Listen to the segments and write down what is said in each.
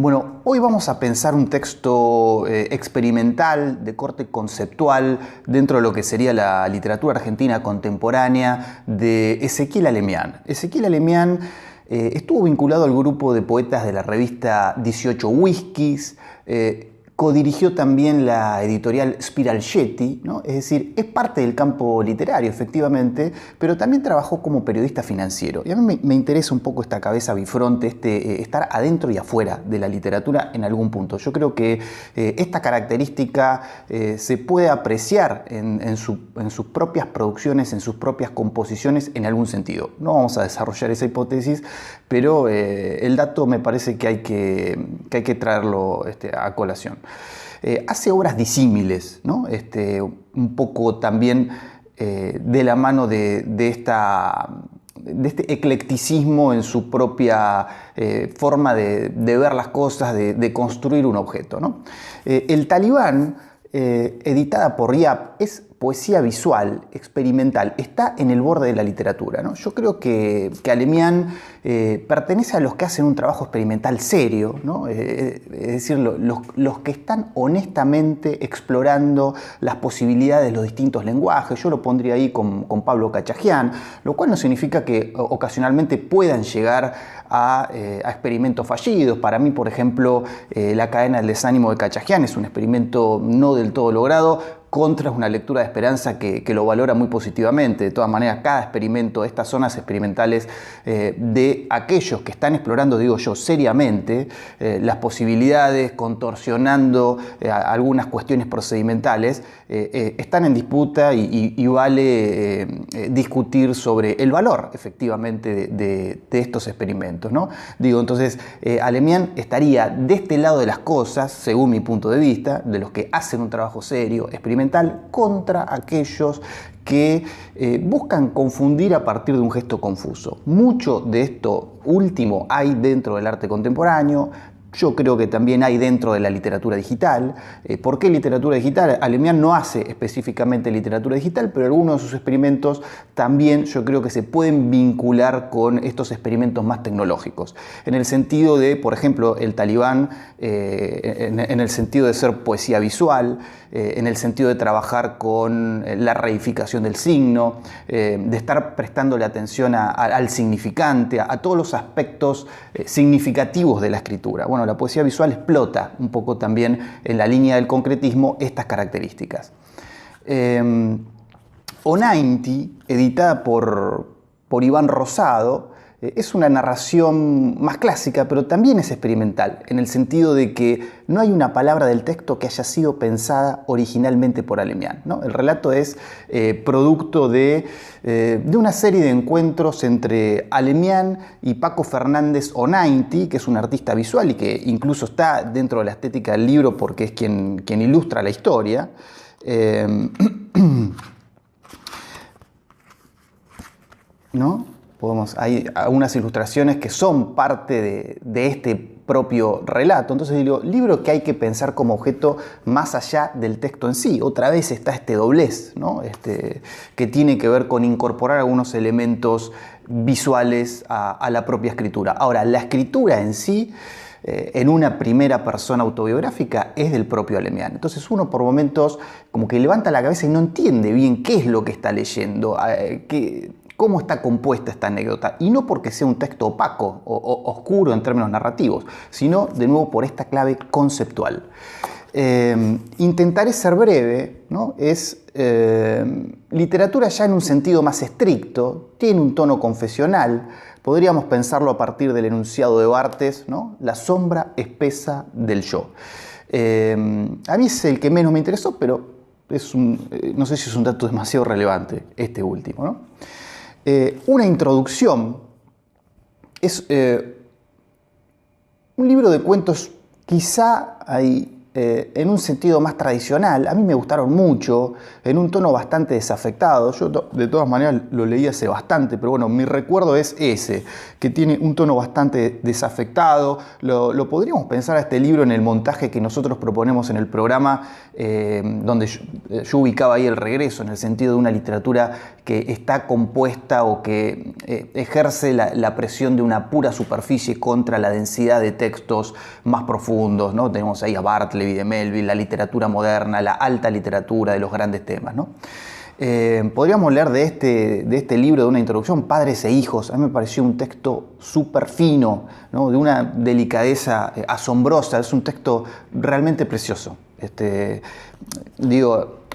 Bueno, hoy vamos a pensar un texto experimental, de corte conceptual, dentro de lo que sería la literatura argentina contemporánea, de Ezequiel Alemián. Ezequiel Alemián estuvo vinculado al grupo de poetas de la revista 18 Whiskies, codirigió también la editorial Spiralgetti, ¿no? Es decir, es parte del campo literario, efectivamente, pero también trabajó como periodista financiero. Y a mí me interesa un poco esta cabeza bifronte, estar adentro y afuera de la literatura en algún punto. Yo creo que esta característica se puede apreciar en sus propias producciones, en sus propias composiciones, en algún sentido. No vamos a desarrollar esa hipótesis, pero el dato me parece que hay que traerlo a colación. Hace obras disímiles, ¿no? Un poco también de la mano de este eclecticismo en su propia forma de ver las cosas, de construir un objeto, ¿no? El Talibán, editada por Riab, es poesía visual, experimental, está en el borde de la literatura, ¿no? Yo creo que Alemián pertenece a los que hacen un trabajo experimental serio, ¿no? Es decir, los que están honestamente explorando las posibilidades de los distintos lenguajes. Yo lo pondría ahí con Pablo Cachajian, lo cual no significa que ocasionalmente puedan llegar a experimentos fallidos. Para mí, por ejemplo, La cadena del desánimo de Cachajian es un experimento no del todo logrado. Contra es una lectura de Esperanza que lo valora muy positivamente. De todas maneras, cada experimento, estas zonas experimentales de aquellos que están explorando, digo yo, seriamente las posibilidades, contorsionando algunas cuestiones procedimentales, están en disputa y vale discutir sobre el valor, efectivamente, de estos experimentos, ¿no? Digo, entonces, Alemián estaría de este lado de las cosas, según mi punto de vista, de los que hacen un trabajo serio, experimental, contra aquellos que buscan confundir a partir de un gesto confuso. Mucho de esto último hay dentro del arte contemporáneo. Yo creo que también hay dentro de la literatura digital. ¿Por qué literatura digital? Alemián no hace específicamente literatura digital, pero algunos de sus experimentos también yo creo que se pueden vincular con estos experimentos más tecnológicos. En el sentido de, por ejemplo, el Talibán, en el sentido de ser poesía visual, en el sentido de trabajar con la reificación del signo, de estar prestándole atención al significante, a todos los aspectos significativos de la escritura. Bueno, la poesía visual explota un poco también en la línea del concretismo estas características. O90, editada por Iván Rosado, es una narración más clásica, pero también es experimental, en el sentido de que no hay una palabra del texto que haya sido pensada originalmente por Alemián, ¿no? El relato es producto de una serie de encuentros entre Alemián y Paco Fernández O90, que es un artista visual y que incluso está dentro de la estética del libro porque es quien ilustra la historia. ¿No? Hay algunas ilustraciones que son parte de este propio relato. Entonces digo, libro que hay que pensar como objeto más allá del texto en sí. Otra vez está este doblez, ¿no? Que tiene que ver con incorporar algunos elementos visuales a la propia escritura. Ahora, la escritura en sí, en una primera persona autobiográfica, es del propio Alemián. Entonces uno por momentos como que levanta la cabeza y no entiende bien qué es lo que está leyendo, cómo está compuesta esta anécdota, y no porque sea un texto opaco o oscuro en términos narrativos, sino de nuevo por esta clave conceptual. Intentaré ser breve, ¿no? Es literatura ya en un sentido más estricto, tiene un tono confesional, podríamos pensarlo a partir del enunciado de Barthes, ¿no? La sombra espesa del yo. A mí es el que menos me interesó, pero no sé si es un dato demasiado relevante este último, ¿no? Una introducción es un libro de cuentos, quizá hay en un sentido más tradicional. A mí me gustaron mucho, en un tono bastante desafectado. Yo de todas maneras lo leí hace bastante, pero bueno, mi recuerdo es ese, que tiene un tono bastante desafectado. Lo podríamos pensar a este libro en el montaje que nosotros proponemos en el programa, donde yo ubicaba ahí El regreso, en el sentido de una literatura que está compuesta o que ejerce la presión de una pura superficie contra la densidad de textos más profundos, ¿no? Tenemos ahí a Bartleby, de Melville, la literatura moderna, la alta literatura de los grandes temas, ¿no? Podríamos leer de este libro, de una introducción, Padres e hijos. A mí me pareció un texto súper fino, ¿no? De una delicadeza asombrosa. Es un texto realmente precioso.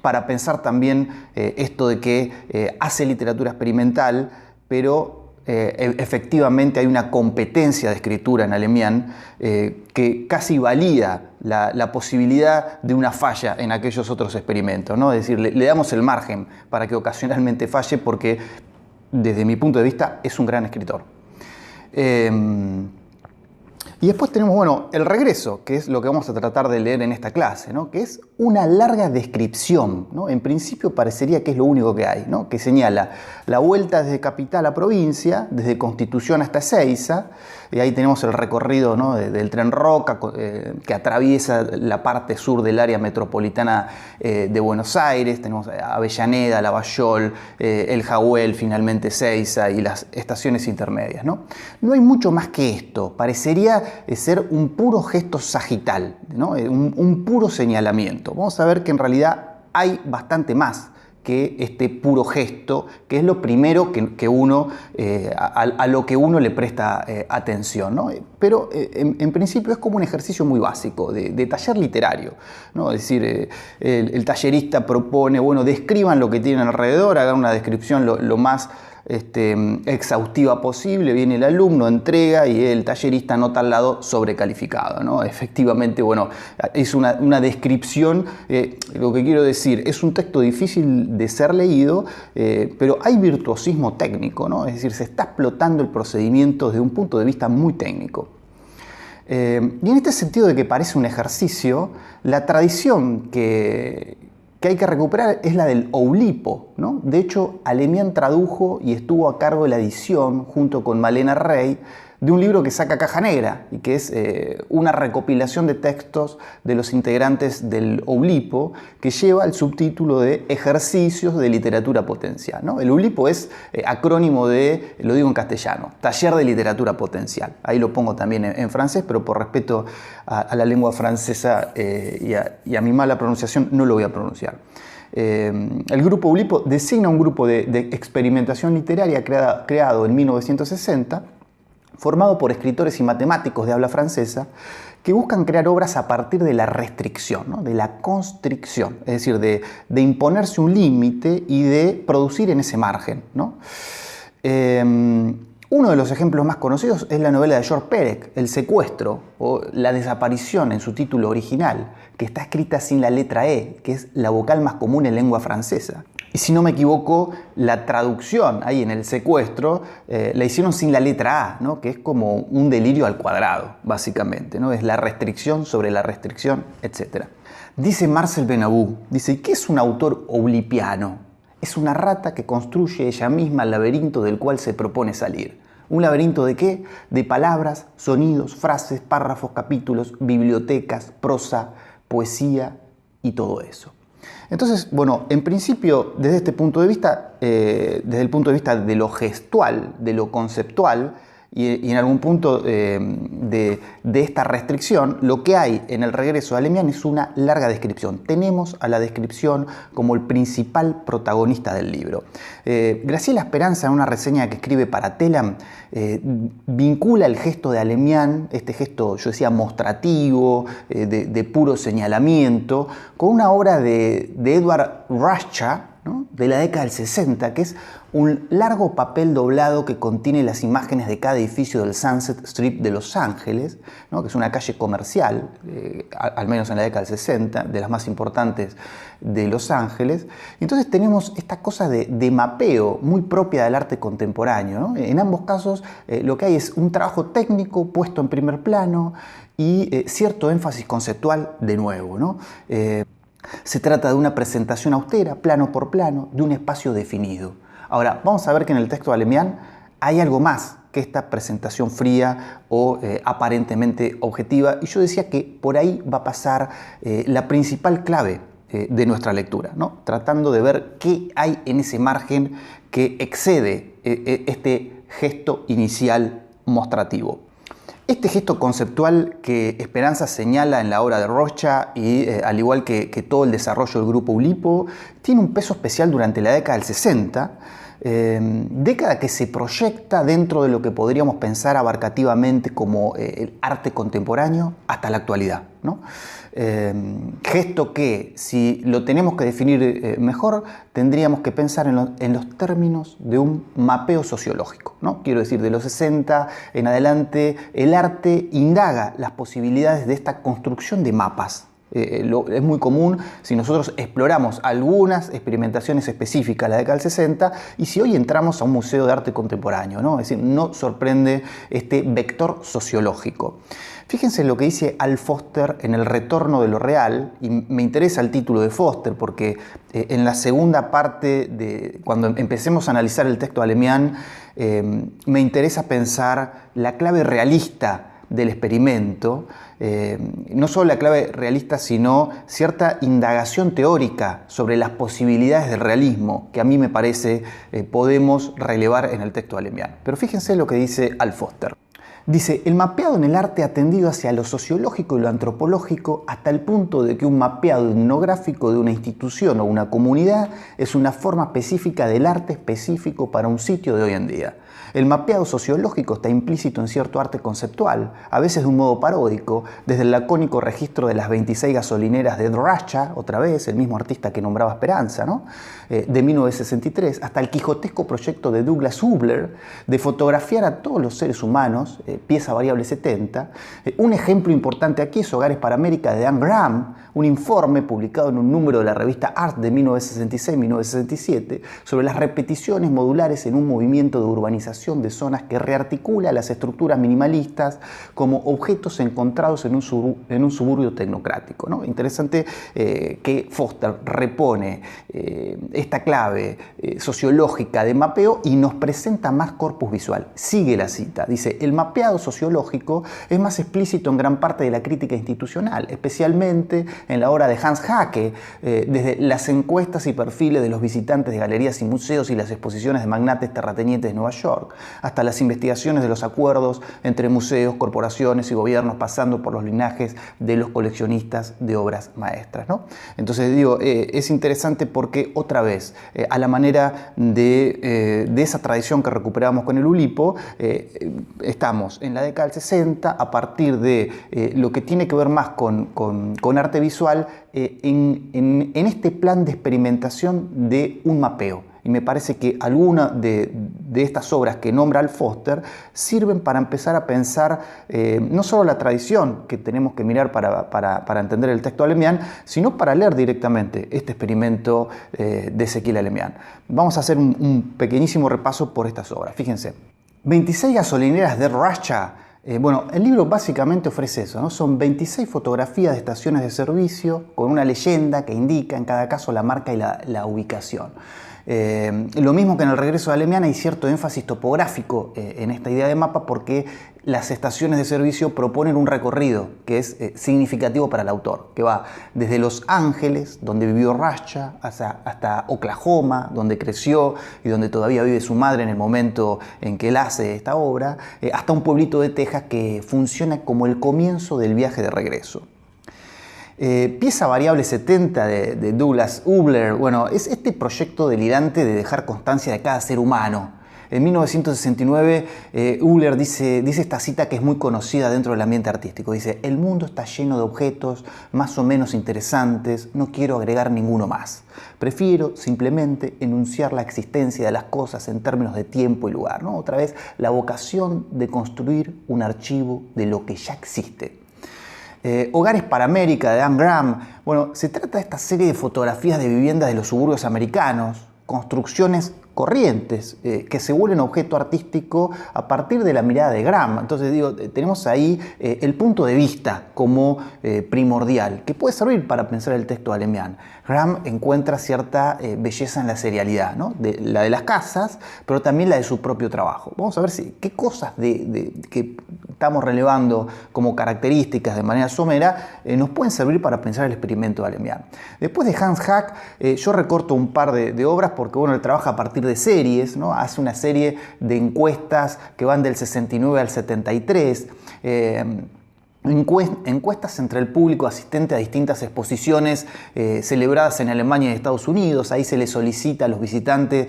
Para pensar también esto de que hace literatura experimental, pero efectivamente hay una competencia de escritura en Alemián que casi valida la posibilidad de una falla en aquellos otros experimentos, ¿no? Es decir, le damos el margen para que ocasionalmente falle porque, desde mi punto de vista, es un gran escritor. Y después tenemos, bueno, El regreso, que es lo que vamos a tratar de leer en esta clase, ¿no? Que es una larga descripción, ¿no? En principio parecería que es lo único que hay, ¿no? Que señala la vuelta desde capital a provincia, desde Constitución hasta Ezeiza, y ahí tenemos el recorrido, ¿no? del tren Roca, que atraviesa la parte sur del área metropolitana de Buenos Aires. Tenemos Avellaneda, Lavallol, El Jagüel, finalmente Ezeiza y las estaciones intermedias, ¿no? No hay mucho más que esto. Parecería ser un puro gesto sagital, ¿no? un puro señalamiento. Vamos a ver que en realidad hay bastante más que este puro gesto, que es lo primero que uno, a lo que uno le presta atención, ¿no? Pero en principio es como un ejercicio muy básico de taller literario, ¿no? Es decir, el tallerista propone, bueno, describan lo que tienen alrededor, hagan una descripción lo más exhaustiva posible. Viene el alumno, entrega y el tallerista anota al lado sobrecalificado, ¿no? Efectivamente, bueno, es una descripción. Lo que quiero decir, es un texto difícil de ser leído, pero hay virtuosismo técnico, ¿no? Es decir, se está explotando el procedimiento desde un punto de vista muy técnico. Y en este sentido de que parece un ejercicio, la tradición que hay que recuperar es la del Oulipo, ¿no? De hecho, Alemián tradujo y estuvo a cargo de la edición, junto con Malena Rey, de un libro que saca Caja Negra y que es una recopilación de textos de los integrantes del Oulipo, que lleva el subtítulo de Ejercicios de Literatura Potencial, ¿no? El Oulipo es acrónimo de, lo digo en castellano, Taller de Literatura Potencial. Ahí lo pongo también en francés, pero por respeto a la lengua francesa y a mi mala pronunciación no lo voy a pronunciar. El grupo Oulipo designa un grupo de experimentación literaria creado en 1960, formado por escritores y matemáticos de habla francesa, que buscan crear obras a partir de la restricción, ¿no? De la constricción, es decir, de imponerse un límite y de producir en ese margen, ¿no? Uno de los ejemplos más conocidos es la novela de George Perec, El secuestro, o La desaparición en su título original, que está escrita sin la letra E, que es la vocal más común en lengua francesa. Y si no me equivoco, la traducción ahí en El secuestro la hicieron sin la letra A, ¿no? Que es como un delirio al cuadrado, básicamente, ¿no? Es la restricción sobre la restricción, etc. Dice Marcel Benabou, dice, ¿qué es un autor oulipiano? Es una rata que construye ella misma el laberinto del cual se propone salir. ¿Un laberinto de qué? De palabras, sonidos, frases, párrafos, capítulos, bibliotecas, prosa, poesía y todo eso. Entonces, bueno, en principio, desde este punto de vista, desde el punto de vista de lo gestual, de lo conceptual, y en algún punto de esta restricción, lo que hay en El regreso de Alemián es una larga descripción. Tenemos a la descripción como el principal protagonista del libro. Graciela Esperanza, en una reseña que escribe para Telam, vincula el gesto de Alemián, este gesto, yo decía, mostrativo, de puro señalamiento, con una obra de Edward Ruscha, ¿no? de la década del 60, que es un largo papel doblado que contiene las imágenes de cada edificio del Sunset Strip de Los Ángeles, ¿no? Que es una calle comercial, al menos en la década del 60, de las más importantes de Los Ángeles. Entonces tenemos esta cosa de mapeo muy propia del arte contemporáneo, ¿no? En ambos casos lo que hay es un trabajo técnico puesto en primer plano y cierto énfasis conceptual de nuevo, ¿no? Se trata de una presentación austera, plano por plano, de un espacio definido. Ahora, vamos a ver que en el texto de Alemián hay algo más que esta presentación fría o aparentemente objetiva, y yo decía que por ahí va a pasar la principal clave de nuestra lectura, ¿no? Tratando de ver qué hay en ese margen que excede este gesto inicial mostrativo. Este gesto conceptual que Esperanza señala en la obra de Rocha y al igual que todo el desarrollo del grupo Oulipo, tiene un peso especial durante la década del 60, década que se proyecta dentro de lo que podríamos pensar abarcativamente como el arte contemporáneo hasta la actualidad, ¿no? Gesto que, si lo tenemos que definir mejor, tendríamos que pensar en los términos de un mapeo sociológico, ¿no? Quiero decir, de los 60 en adelante, el arte indaga las posibilidades de esta construcción de mapas. Es muy común si nosotros exploramos algunas experimentaciones específicas de la década del 60 y si hoy entramos a un museo de arte contemporáneo, ¿no? Es decir, no sorprende este vector sociológico. Fíjense lo que dice Al Foster en El retorno de lo real, y me interesa el título de Foster porque en la segunda parte, cuando empecemos a analizar el texto de Alemián, me interesa pensar la clave realista del experimento, no solo la clave realista, sino cierta indagación teórica sobre las posibilidades del realismo, que a mí me parece podemos relevar en el texto de Alemián. Pero fíjense lo que dice Al Foster. Dice, el mapeado en el arte ha tendido hacia lo sociológico y lo antropológico hasta el punto de que un mapeado etnográfico de una institución o una comunidad es una forma específica del arte específico para un sitio de hoy en día. El mapeado sociológico está implícito en cierto arte conceptual, a veces de un modo paródico, desde el lacónico registro de las 26 gasolineras de Racha, otra vez, el mismo artista que nombraba Esperanza, ¿no? De 1963, hasta el quijotesco proyecto de Douglas Hubler de fotografiar a todos los seres humanos, pieza variable 70. Un ejemplo importante aquí es Hogares para América de Dan Graham, un informe publicado en un número de la revista Art de 1966-1967 sobre las repeticiones modulares en un movimiento de urbanización de zonas que rearticula las estructuras minimalistas como objetos encontrados en un suburbio tecnocrático, ¿no? Interesante que Foster repone esta clave sociológica de mapeo y nos presenta más corpus visual. Sigue la cita, dice, el mapeado sociológico es más explícito en gran parte de la crítica institucional, especialmente en la obra de Hans Haacke, desde las encuestas y perfiles de los visitantes de galerías y museos y las exposiciones de magnates terratenientes de Nueva York, hasta las investigaciones de los acuerdos entre museos, corporaciones y gobiernos, pasando por los linajes de los coleccionistas de obras maestras, ¿no? Entonces digo, es interesante porque otra vez, a la manera de esa tradición que recuperamos con el Oulipo, estamos en la década del 60, a partir de lo que tiene que ver más con arte visual, en este plan de experimentación de un mapeo. Y me parece que algunas de estas obras que nombra Al Foster sirven para empezar a pensar no solo la tradición que tenemos que mirar para entender el texto de Alemián, sino para leer directamente este experimento de Ezequiel Alemián. Vamos a hacer un pequeñísimo repaso por estas obras. Fíjense, 26 gasolineras de Racha. Bueno, el libro básicamente ofrece eso, ¿no? Son 26 fotografías de estaciones de servicio con una leyenda que indica en cada caso la marca y la ubicación. Lo mismo que en el regreso de Alemián hay cierto énfasis topográfico en esta idea de mapa porque las estaciones de servicio proponen un recorrido que es significativo para el autor, que va desde Los Ángeles, donde vivió Racha, hasta Oklahoma, donde creció y donde todavía vive su madre en el momento en que él hace esta obra, hasta un pueblito de Texas que funciona como el comienzo del viaje de regreso. Pieza variable 70 de Douglas Hubler, bueno, es este proyecto delirante de dejar constancia de cada ser humano En 1969, Uhler dice esta cita que es muy conocida dentro del ambiente artístico. Dice: el mundo está lleno de objetos más o menos interesantes, no quiero agregar ninguno más. Prefiero simplemente enunciar la existencia de las cosas en términos de tiempo y lugar, ¿no? Otra vez, la vocación de construir un archivo de lo que ya existe. Hogares para América, de Dan Graham. Bueno, se trata de esta serie de fotografías de viviendas de los suburbios americanos, construcciones corrientes que se vuelven objeto artístico a partir de la mirada de Graham. Entonces digo, tenemos ahí el punto de vista como primordial, que puede servir para pensar el texto de Alemián. Graham encuentra cierta belleza en la serialidad, ¿no? La de las casas, pero también la de su propio trabajo. Vamos a ver qué cosas que estamos relevando como características de manera somera nos pueden servir para pensar el experimento de Alemián. Después de Hans Hack, yo recorto un par de obras porque bueno, él trabaja a partir de series, ¿no? Hace una serie de encuestas que van del 69 al 73. Encuestas entre el público asistente a distintas exposiciones celebradas en Alemania y Estados Unidos. Ahí se les solicita a los visitantes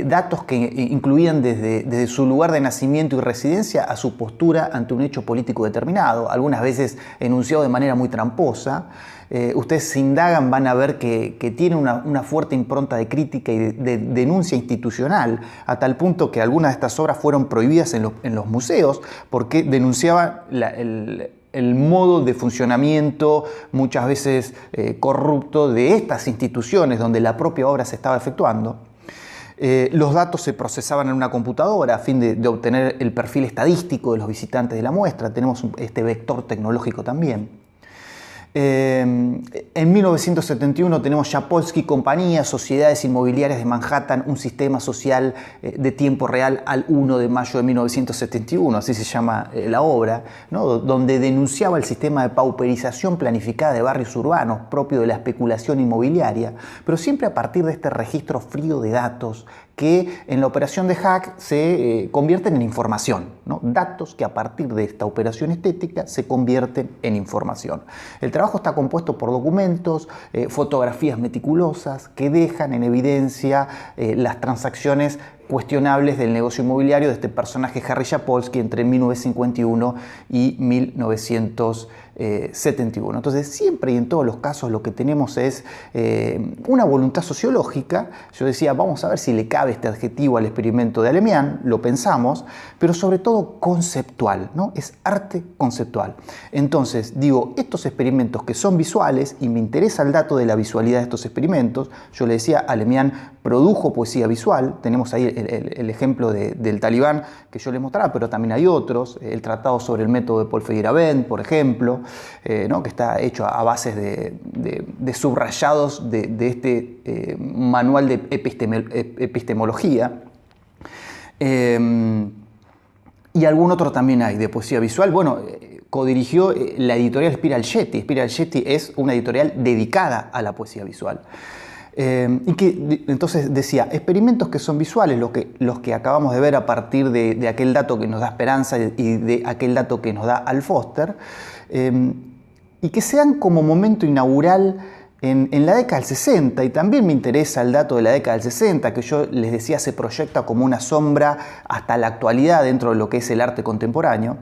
datos que incluían desde su lugar de nacimiento y residencia a su postura ante un hecho político determinado, algunas veces enunciado de manera muy tramposa. Ustedes se indagan, van a ver que tiene una fuerte impronta de crítica y de denuncia institucional, a tal punto que algunas de estas obras fueron prohibidas en los museos porque denunciaban el modo de funcionamiento, muchas veces corrupto, de estas instituciones donde la propia obra se estaba efectuando. Los datos se procesaban en una computadora a fin de obtener el perfil estadístico de los visitantes de la muestra. Tenemos este vector tecnológico también. En 1971 tenemos Yapolsky y compañía, Sociedades Inmobiliarias de Manhattan, un sistema social de tiempo real al 1 de mayo de 1971, así se llama la obra, ¿no? Donde denunciaba el sistema de pauperización planificada de barrios urbanos propio de la especulación inmobiliaria, pero siempre a partir de este registro frío de datos que en la operación de Hack se convierten en información, ¿no? Datos que a partir de esta operación estética se convierten en información. El trabajo está compuesto por documentos, fotografías meticulosas que dejan en evidencia las transacciones cuestionables del negocio inmobiliario de este personaje Harry Yapolsky entre 1951 y 1971. Entonces, siempre y en todos los casos lo que tenemos es una voluntad sociológica. Yo decía, vamos a ver si le cabe este adjetivo al experimento de Alemián, lo pensamos, pero sobre todo conceptual, ¿no? Es arte conceptual. Entonces, digo, estos experimentos que son visuales, y me interesa el dato de la visualidad de estos experimentos, yo le decía, Alemián produjo poesía visual, tenemos ahí el ejemplo del Talibán que yo les mostraba, pero también hay otros, el tratado sobre el método de Paul Feyerabend, por ejemplo, ¿no? Que está hecho a bases de subrayados de este manual de epistemología. Y algún otro también hay de poesía visual. Bueno, codirigió la editorial Spiral Jetty. Spiral Jetty es una editorial dedicada a la poesía visual. Y que entonces decía, experimentos que son visuales, los que acabamos de ver a partir de aquel dato que nos da Esperanza y de aquel dato que nos da Al Foster, y que sean como momento inaugural en la década del 60, y también me interesa el dato de la década del 60, que yo les decía se proyecta como una sombra hasta la actualidad dentro de lo que es el arte contemporáneo.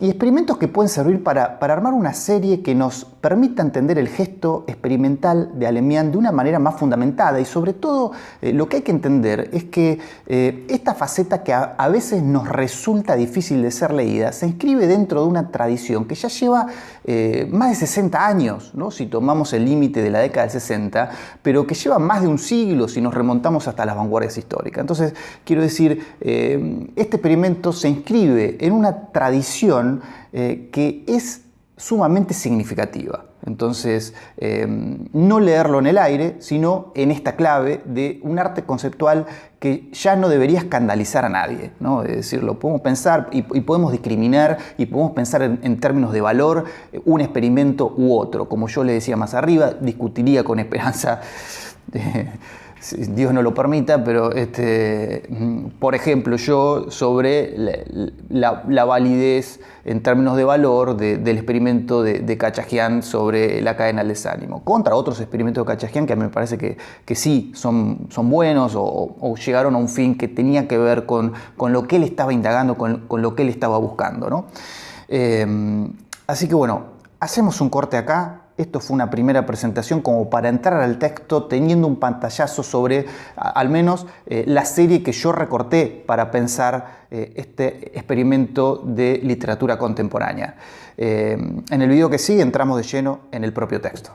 Y experimentos que pueden servir para armar una serie que nos permita entender el gesto experimental de Alemián de una manera más fundamentada, y sobre todo lo que hay que entender es que esta faceta que a veces nos resulta difícil de ser leída se inscribe dentro de una tradición que ya lleva más de 60 años, ¿no? Si tomamos el límite de la década del 60, pero que lleva más de un siglo si nos remontamos hasta las vanguardias históricas. Entonces, quiero decir, este experimento se inscribe en una tradición que es sumamente significativa. Entonces, no leerlo en el aire, sino en esta clave de un arte conceptual que ya no debería escandalizar a nadie, ¿no? Es decir, lo podemos pensar y podemos discriminar y podemos pensar en términos de valor un experimento u otro. Como yo le decía más arriba, discutiría con Esperanza Dios no lo permita, pero por ejemplo, yo sobre la validez en términos de valor del experimento de Khachagjian sobre la cadena del desánimo, contra otros experimentos de Khachagjian que a mí me parece que sí son buenos o llegaron a un fin que tenía que ver con lo que él estaba indagando, con lo que él estaba buscando, ¿no? Así que bueno, hacemos un corte acá. Esto fue una primera presentación como para entrar al texto teniendo un pantallazo sobre al menos la serie que yo recorté para pensar este experimento de literatura contemporánea. En el video que sigue entramos de lleno en el propio texto.